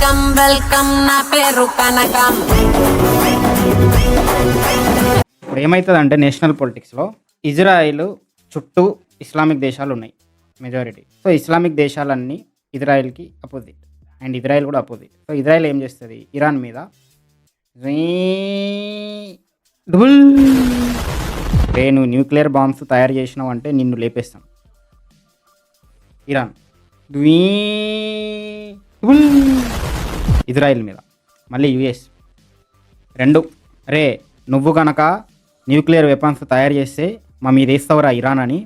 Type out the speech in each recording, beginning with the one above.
Welcome welcome నా పేరు కనకం. ఇప్పుడు ఏమవుతుందంటే నేషనల్ పొలిటిక్స్లో ఇజ్రాయిల్ చుట్టూ ఇస్లామిక్ దేశాలు ఉన్నాయి మెజారిటీ. సో ఇస్లామిక్ దేశాలన్నీ ఇజ్రాయిల్కి అపోజిట్ అండ్ ఇజ్రాయిల్ కూడా అపోజిట్. సో ఇజ్రాయిల్ ఏం చేస్తుంది, ఇరాన్ మీద నువ్వు న్యూక్లియర్ బాంబ్స్ తయారు చేసినావు అంటే నిన్ను లేపేస్తాం. ఇరాన్ ఇజ్రాయిల్ మీద. మళ్ళీ యుఎస్ రెండు, రే నువ్వు కనుక న్యూక్లియర్ వెపన్స్ తయారు చేస్తే మా మీద వేస్తావురా ఇరాన్ అని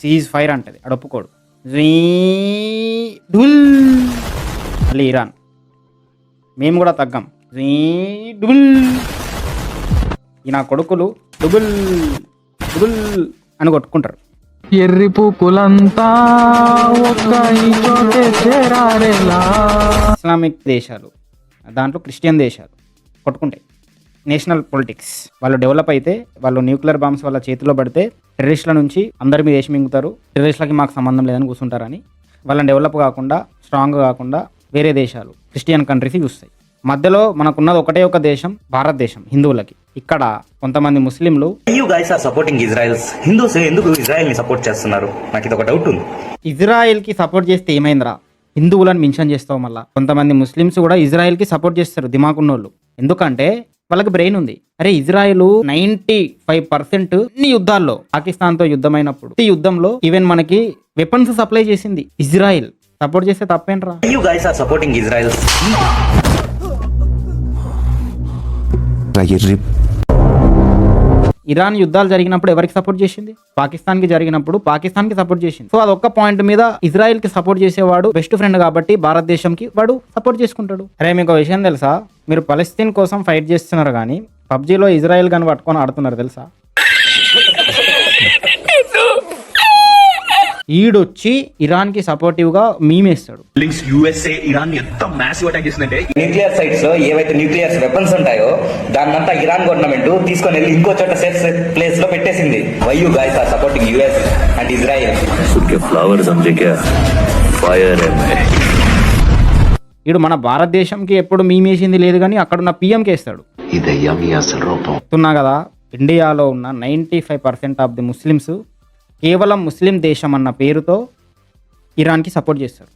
సీజ్ ఫైర్ అంటది, అడు ఒప్పుకోడు. మళ్ళీ ఇరాన్ మేము కూడా తగ్గం. ఈ నా కొడుకులు డుబుల్ డుబుల్ అని కొట్టుకుంటారు. ఎర్రి పూకులంతా ఇస్లామిక్ దేశాలు దాంట్లో క్రిస్టియన్ దేశాలు కొట్టుకుంటాయి. నేషనల్ పొలిటిక్స్ వాళ్ళు డెవలప్ అయితే, వాళ్ళు న్యూక్లియర్ బాంబ్స్ వాళ్ళ చేతిలో పడితే టెర్రరిస్టుల నుంచి అందరి మీద దేశం మింగుతారు, టెర్రరిస్టులకి మాకు సంబంధం లేదని కూర్చుంటారని వాళ్ళని డెవలప్ కాకుండా స్ట్రాంగ్ కాకుండా వేరే దేశాలు క్రిస్టియన్ కంట్రీస్ చూస్తాయి. మధ్యలో మనకున్నది ఒకటే ఒక దేశం, భారతదేశం హిందువులకి. ఇక్కడ కొంతమంది ముస్లింలు సపోర్ట్ చేస్తున్నారు. నాకు ఇది ఒక డౌట్ ఉంది. ఇజ్రాయెల్ కి సపోర్ట్ చేస్తే ఏమైందిరా, హిందువులను మెన్షన్ చేస్తావు. మళ్ళీ కొంతమంది ముస్లిమ్స్ కూడా ఇజ్రాయెల్ కి సపోర్ట్ చేస్తారు, దిమాకున్నోళ్ళు. ఎందుకంటే వాళ్ళకి బ్రెయిన్ ఉంది. అరే ఇజ్రాయెల్ 95% యుద్ధాల్లో పాకిస్తాన్ తో యుద్ధమైనప్పుడు ఈ యుద్ధంలో ఈవెన్ మనకి వెపన్స్ సప్లై చేసింది ఇజ్రాయెల్. సపోర్ట్ చేస్తే తప్పేంట్రా. ఇరాన్ యుద్ధాలు జరిగినప్పుడు ఎవరికి సపోర్ట్ చేసింది? పాకిస్తాన్ కి జరిగినప్పుడు పాకిస్తాన్ కి సపోర్ట్ చేసింది. సో అదొక్క పాయింట్ మీద ఇజ్రాయెల్ కి సపోర్ట్ చేసేవాడు బెస్ట్ ఫ్రెండ్ కాబట్టి భారతదేశంకి వాడు సపోర్ట్ చేసుకుంటాడు. అరే మీకు విషయం తెలుసా, మీరు పలస్తీన్ కోసం ఫైట్ చేస్తున్నారు కానీ పబ్జీలో ఇజ్రాయెల్ గన్ పట్టుకొని ఆడుతున్నారు తెలుసా? ఈడొచ్చి ఇరాన్ కి సపోర్టివ్ గా మీమేస్తాడు. న్యూక్లియర్ సైట్స్ లో ఏవైతే న్యూక్లియర్ వెపన్స్ ఉంటాయో దాన్నంతా ఇరాన్ గవర్నమెంట్ తీసుకొని వెళ్ళి ఇంకో చోట సేఫ్ ప్లేస్ లో పెట్టేసింది. Why you guys are supporting US and Israel? ఈడు మన భారతదేశంకి ఎప్పుడు మీమేసింది లేదు కానీ అక్కడున్న పిఎంకి వేస్తాడు. చెప్తున్నా కదా, ఇండియాలో ఉన్న 95% ఆఫ్ ది ముస్లిమ్స్ కేవలం ముస్లిం దేశం అన్న పేరుతో ఇరాన్కి సపోర్ట్ చేస్తారు,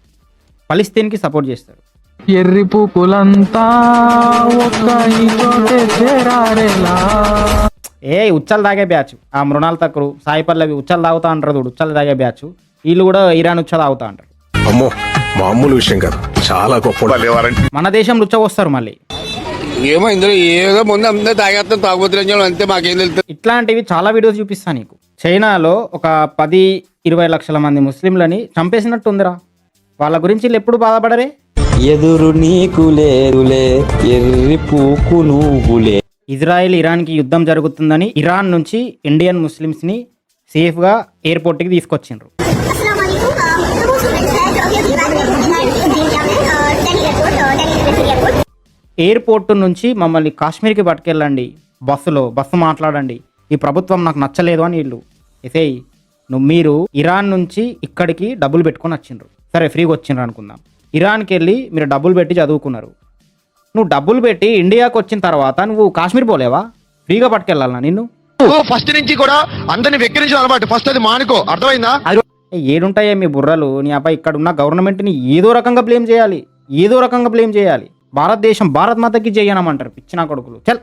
పలస్తీన్కి సపోర్ట్ చేస్తారు. ఎర్రి పూకులంతా ఉచ్చలు తాగే బ్యాచ్. ఆ మృణాల్ తక్కువ సాయి పల్లవి ఉచ్చలు తాగుతా అంటారు చూడు, ఉచ్చలు తాగే బ్యాచ్. వీళ్ళు కూడా ఇరాన్ ఉచ్చ తాగుతా అంటారు. అమ్మో మామూలు విషయం కాదు, చాలా గొప్ప. మన దేశంలో ఉచ్చ వస్తారు మళ్ళీ. ఏమో ఇందులో ఏదో ముందు అందరూ తాగేస్తాం, తాగుబోతులు అంతే, మాకేం తెలుస్తుంది. ఇట్లాంటివి చాలా వీడియోస్ చూపిస్తాను నీకు. చైనాలో ఒక 10-20 లక్షల మంది ముస్లింలని చంపేసినట్టు ఉందిరా. వాళ్ళ గురించి వీళ్ళు ఎప్పుడు బాధపడరే. ఎదురు నీకు లేదులే ఎర్రి పూకు నువ్వులే. ఇజ్రాయెల్ ఇరాన్కి యుద్ధం జరుగుతుందని ఇరాన్ నుంచి ఇండియన్ ముస్లిమ్స్ని సేఫ్గా ఎయిర్పోర్ట్కి తీసుకొచ్చిండ్రు. ఎయిర్పోర్ట్ నుంచి మమ్మల్ని కాశ్మీర్కి పట్టుకెళ్ళండి, బస్సు మాట్లాడండి, ఈ ప్రభుత్వం నాకు నచ్చలేదు అని వీళ్ళు ఎసేయ్. మీరు ఇరాన్ నుంచి ఇక్కడికి డబ్బులు పెట్టుకొని వచ్చిండ్రు, సరే ఫ్రీగా వచ్చిండ్రు అనుకుందాం. ఇరాన్కి వెళ్ళి మీరు డబ్బులు పెట్టి చదువుకున్నారు. నువ్వు డబ్బులు పెట్టి ఇండియాకి వచ్చిన తర్వాత నువ్వు కాశ్మీర్ పోలేవా? ఫ్రీగా పట్టుకెళ్ళాలన్నా నిన్ను? ఫస్ట్ నుంచి కూడా అందరిని వెక్కిరించిన అలవాటు, ఫస్ట్ అది మానుకో, అర్థమైందా? ఏడుంటాయే మీ బుర్రలు. నీ అబ్బాయి ఇక్కడ ఉన్న గవర్నమెంట్ని ఏదో రకంగా బ్లేమ్ చేయాలి. భారతదేశం భారత్ మాతకి చేయనమంటారు పిచ్చిన కొడుకులు. చల్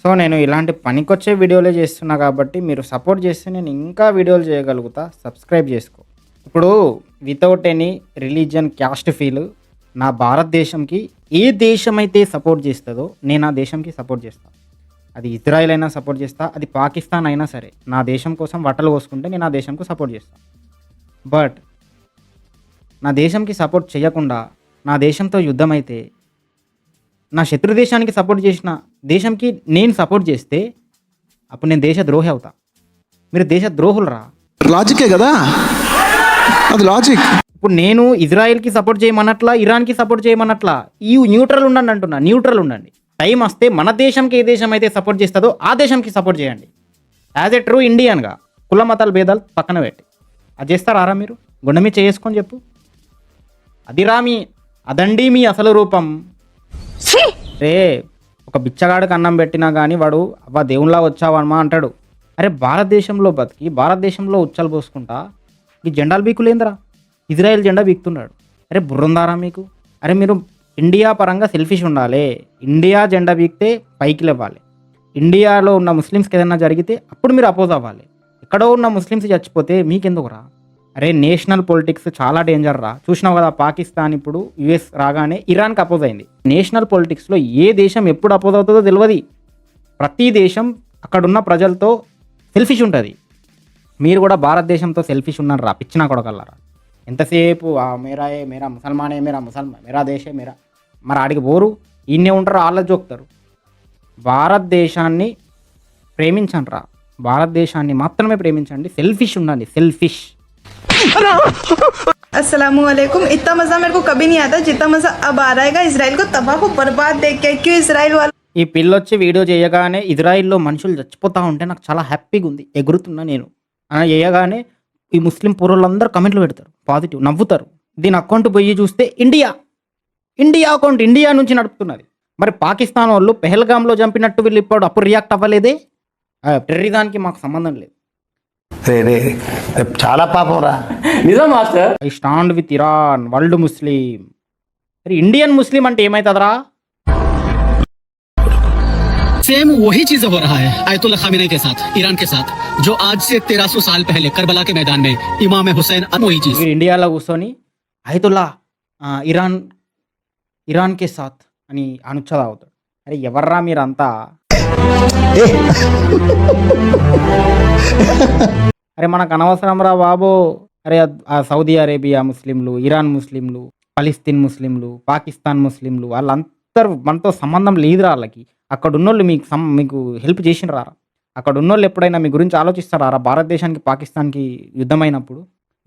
సో నేను ఇలాంటి పనికొచ్చే వీడియోలే చేస్తున్నా కాబట్టి మీరు సపోర్ట్ చేస్తే నేను ఇంకా వీడియోలు చేయగలుగుతా. సబ్స్క్రైబ్ చేసుకో. ఇప్పుడు without any religion caste feel నా భారతదేశంకి ఏ దేశం అయితే సపోర్ట్ చేస్తుందో నేను ఆ దేశంకి సపోర్ట్ చేస్తాను. అది ఇజ్రాయెల్ అయినా సపోర్ట్ చేస్తా, అది పాకిస్తాన్ అయినా సరే. నా దేశం కోసం బట్టలు కోసుకుంటే నేను ఆ దేశంకు సపోర్ట్ చేస్తాను. బట్ నా దేశంకి సపోర్ట్ చేయకుండా నా దేశంతో యుద్ధం అయితే, నా శత్రు దేశానికి సపోర్ట్ చేసిన దేశంకి నేను సపోర్ట్ చేస్తే అప్పుడు నేను దేశద్రోహి అవుతా. మీరు దేశద్రోహులు రా. లాజికే కదా, అది లాజిక్. ఇప్పుడు నేను ఇజ్రాయెల్కి సపోర్ట్ చేయమన్నట్లా, ఇరాన్కి సపోర్ట్ చేయమన్నట్లా, ఈ న్యూట్రల్ ఉండండి అంటున్నా. న్యూట్రల్ ఉండండి. టైం వస్తే మన దేశంకి ఏ దేశం అయితే సపోర్ట్ చేస్తుందో ఆ దేశంకి సపోర్ట్ చేయండి. యాజ్ ఎ ట్రూ ఇండియన్గా కుల మతాల భేదాలు పక్కన పెట్టి అది చేస్తారా మీరు? గుండె మీద చేసుకొని చెప్పు. అదండి మీ అసలు రూపం. రే ఒక బిచ్చగాడికి అన్నం పెట్టినా కానీ వాడు అవ్వ దేవునిలా వచ్చావమ్మా అంటాడు. అరే భారతదేశంలో బతికి భారతదేశంలో ఉచ్చలు పోసుకుంటా ఈ జెండాలు బీకులేందిరా? ఇజ్రాయెల్ జెండా బీకుతున్నాడు. అరే బుర్రుందారా మీకు? అరే మీరు ఇండియా పరంగా సెల్ఫిష్ ఉండాలి. ఇండియా జెండా బీకితే పైకి లేవాలి. ఇండియాలో ఉన్న ముస్లిమ్స్కి ఏదైనా జరిగితే అప్పుడు మీరు అపోజ్ అవ్వాలి. ఎక్కడో ఉన్న ముస్లిమ్స్ చచ్చిపోతే మీకెందుకురా? అరే నేషనల్ పొలిటిక్స్ చాలా డేంజర్ రా. చూసినావు కదా పాకిస్తాన్ ఇప్పుడు యుఎస్ రాగానే ఇరాన్కి అపోజ్ అయింది. నేషనల్ పొలిటిక్స్లో ఏ దేశం ఎప్పుడు అపోజ్ అవుతుందో తెలియదు. ప్రతి దేశం అక్కడున్న ప్రజలతో సెల్ఫిష్ ఉంటుంది. మీరు కూడా భారతదేశంతో సెల్ఫిష్ ఉన్నారు రా, పిచ్చినా కొడకల్లారా. ఎంతసేపు మేరా ముసల్మానే మేరా దేశే మేరా. మరి ఆడికి పోరు, ఈయనే ఉంటారు, వాళ్ళ జోక్తారు. భారతదేశాన్ని ప్రేమించండి రా, భారతదేశాన్ని మాత్రమే ప్రేమించండి. సెల్ఫిష్ ఉండండి, సెల్ఫిష్. अस्सलामुअलैकुम। इतना मज़ा मेरे को कभी नहीं आता जितना मज़ा अब आ रहा है इसराइल को तबाह को बर्बाद देख के। क्यों इसराइल वाले ఈ పిల్లొచ్చి వీడియో చేయగానే ఇజ్రాయిల్లో మనుషులు చచ్చిపోతూ ఉంటే నాకు చాలా హ్యాపీగా ఉంది, ఎగురుతున్నా నేను అలా చేయగానే ఈ ముస్లిం పూర్వులందరూ కమెంట్లు పెడతారు, పాజిటివ్ నవ్వుతారు. దీని అకౌంట్ పోయి చూస్తే ఇండియా అకౌంట్ ఇండియా నుంచి నడుపుతున్నది. మరి పాకిస్తాన్ వాళ్ళు పెహల్గామ్లో చంపినట్టు వీళ్ళు ఇప్పుడు అప్పుడు రియాక్ట్ అవ్వలేదే? టెర్రరిజానికి మాకు సంబంధం లేదు. చాలా పాపం రా. I stand with Iran, world Muslim. మరి ఇండియన్ ముస్లిం అంటే ఏమవుతుందిరా? सेम वही चीज हो रहा है आयतुल्लाह खामेनी के साथ, ईरान के साथ, जो आज से 1300 साल पहले करबला के मैदान में इमाम हुसैन वही चीज। మీరు ఇండియాలో కూర్చొని అయతుల్లా ఇరాన్ కే సాత్ అని అనుచ్చదా అవుతాడు. అరే ఎవర్రా మీరంతా? అరే మనకు అనవసరం రా బాబు. అరే ఆ సౌదీ అరేబియా ముస్లింలు, ఇరాన్ ముస్లింలు, ఫలిస్తీన్ ముస్లింలు, పాకిస్తాన్ ముస్లింలు వాళ్ళందరూ మనతో సంబంధం లేదురా. వాళ్ళకి అక్కడ ఉన్నోళ్ళు మీకు హెల్ప్ చేసినరా? అక్కడ ఉన్నోళ్ళు ఎప్పుడైనా మీ గురించి ఆలోచిస్తారా? భారతదేశానికి పాకిస్తాన్కి యుద్ధమైనప్పుడు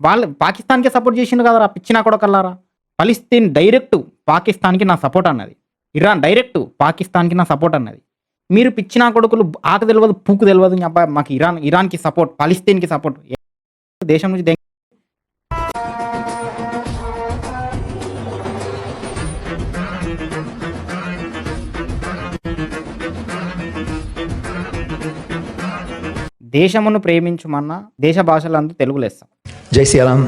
వాళ్ళు పాకిస్తాన్కే సపోర్ట్ చేసిండు కదరా, పిచ్చినా కొడకల్లారా. ఫలిస్తీన్ డైరెక్ట్ పాకిస్తాన్కి నా సపోర్ట్ అన్నది, ఇరాన్ డైరెక్ట్ పాకిస్తాన్కి నా సపోర్ట్ అన్నది. మీరు పిచ్చినా కొడుకులు ఆకు తెలియదు పూకు తెలియదు అబ్బాయి మాకు ఇరాన్కి సపోర్ట్, ఫలిస్తీన్కి సపోర్ట్. దేశం నుంచి దేశమును ప్రేమించుమన్న దేశ భాషలందు తెలుగు లెస్స. జై శ్రీరామ్.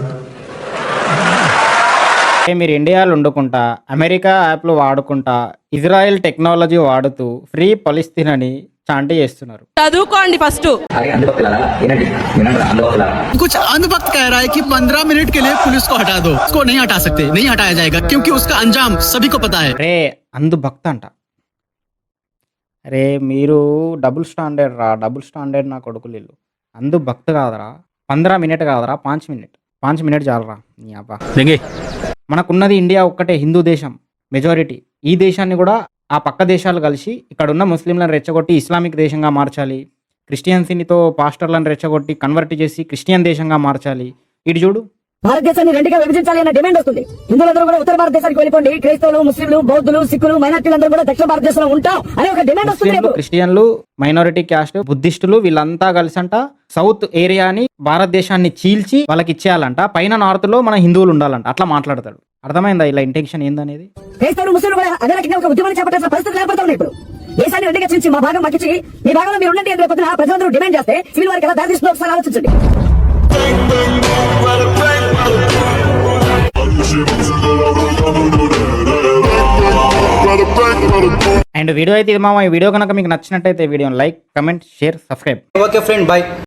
మీరు ఇండియాలో వండుకుంటా, అమెరికా యాప్లు వాడుకుంటా, ఇజ్రాయెల్ టెక్నాలజీ వాడుతూ ఫ్రీ పలిస్తీన్ అని చాంటి చేస్తున్నారు. చదువుకోండి ఫస్ట్. అరే అందుభక్తులారా వినండి, వినండి అందుభక్తులారా. कुछ अंधभक्त कह रहा है कि 15 मिनट के लिए पुलिस को हटा दो, उसको नहीं हटा सकते, नहीं हटाया जाएगा क्योंकि उसका अंजाम सभी को पता है। రే అందు భక్త అంట. అరే మీరు డబుల్ స్టాండర్డ్ రా, డబుల్ స్టాండర్డ్ నా కొడుకులు వీళ్ళు. అందు భక్త కాదరా, 15 మినిట్ కాదరా, 5 మినిట్ చాలరా నీ అబ్బా. మనకున్నది ఇండియా ఒక్కటే హిందూ దేశం మెజారిటీ. ఈ దేశాన్ని కూడా ఆ పక్క దేశాలు కలిసి ఇక్కడ ఉన్న ముస్లింలను రెచ్చగొట్టి ఇస్లామిక్ దేశంగా మార్చాలి, క్రిస్టియన్స్నితో పాస్టర్లను రెచ్చగొట్టి కన్వర్ట్ చేసి క్రిస్టియన్ దేశంగా మార్చాలి. ఇటు చూడు, భారతదేశాన్ని రెండుగా విభజించాలి అన్న డిమాండ్ వస్తుంది. హిందువులందరూ కూడా ఉత్తర భారతదేశానికి వెళ్ళిపోండి, క్రైస్తవులు, ముస్లింలు, బౌద్ధులు, సిక్కులు, మైనార్టీలందరూ కూడా దక్షిణ భారతదేశంలో ఉంటాం అనే ఒక డిమాండ్ వస్తుంది. క్రిస్టియన్లు, మైనారిటీ క్యాస్ట్, బుద్ధిస్టులు వీళ్ళంతా కలిసంట సౌత్ ఏరియాని భారతదేశాన్ని చీల్చి వాళ్ళకి ఇచ్చేయాలంట, పైన నార్త్ లో మన హిందువులు ఉండాలంట. అట్లా మాట్లాడతాడు. అర్థమైందా ఇలా ఇంటెన్షన్ ఏందనేది? క్రైస్తవులు, ముస్లింలు కూడా అదే రకంగా ఒక ఉద్యమాన్ని చేపట్టాల్సిన పరిస్థితులు ఏర్పడుతున్నాయి. ఇప్పుడు దేశాన్ని రెండుగా చీల్చి మా భాగం మాకిచ్చి మీ భాగంలో మీరు ఉండండి అని రేపు ప్రజలందరూ డిమాండ్ చేస్తే సివిల్ వారికి ఎలా దారి తీస్తుందో ఒకసారి ఆలోచించండి. అండ్ వీడియో అయితే ఇది మామ. ఈ వీడియో కనుక మీకు నచ్చినట్టయితే వీడియోని like, comment, share, subscribe. Okay friend, bye.